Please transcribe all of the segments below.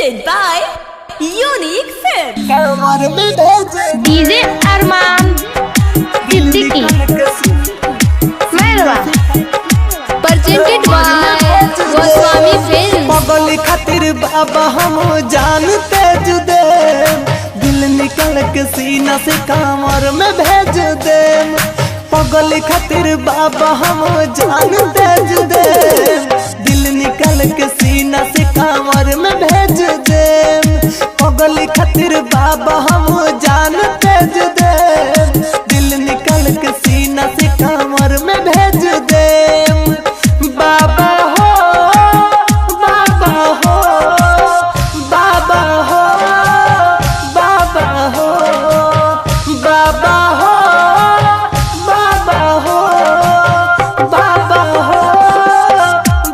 presented by Unique Films. DJ Armaan Siddiqui मेहरबा presented by Goswami film. पगली खातिर बाबा हम जानते जुदे, दिल निकल के सीना से कांवर में भेज दे। पगली खातिर बाबा हम जानते जुदे, दिल निकल के सीना से कांवर में भेज दे। पगली खातिर बाबा हम जानते जुदे, दिल निकल के सीना से कांवर में भेज दे। बाबा हो बाबा हो बाबा हो बाबा हो बाबा हो बाबा हो बाबा हो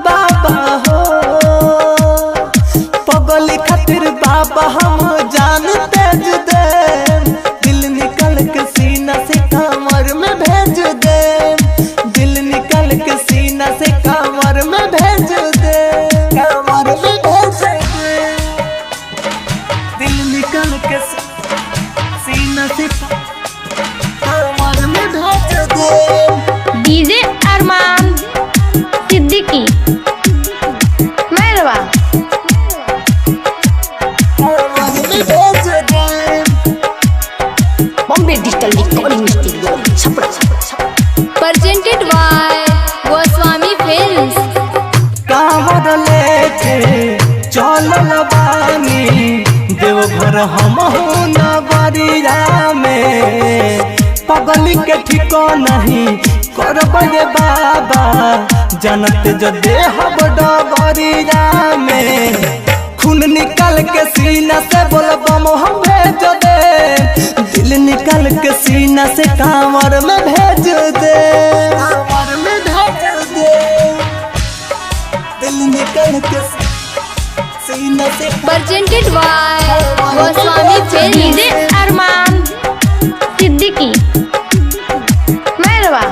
बाबा हो। पगली खातिर बाबा हम जानते जुदे, दिल निकल के सीना से कांवर में भेज दे। दिल निकल के सीना से कांवर में भेज दे, कांवर में भेज दे। दिल निकल के सीना से कांवर में भेज दे। डीजे अरमान सिद्दीकी मेहरबा कांवर में भेज दे। Bombay digital recording studio Chhapra presented by Goswami films. कांवर लेके चलल बानी देवघर हमहू नगरिया में। पगली के ठिको नहीं करबे बाबा, जनत जो देहब डगरिया में। खून निकल के सीना से बोलबम हम भेज दे, दिल निकल के सीना से कांवर में भेज दे, कांवर में भेज दे। दिल निकल के सीना से presented by Goswami films. DJ Armaan Siddiqui मेहरबा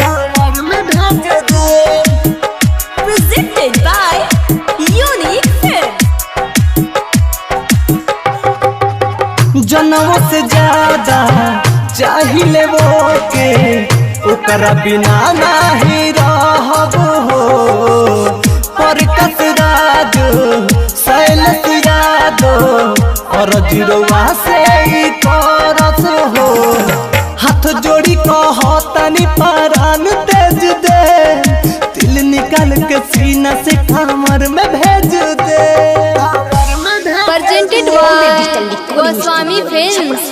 कांवर में भेज दे। Presented by Unique Films. जनों से ज्यादा चाहिए वो के, ओकरा बिना नहीं रहब हो। पर कसराज शैलस यादो और जिरवा से ही करस हो। हाथ जोड़ी कहतनी परान तेज दे, दिल निकल के सीना से कांवर में भेज दे, कांवर में भेज दे। presented by Goswami films.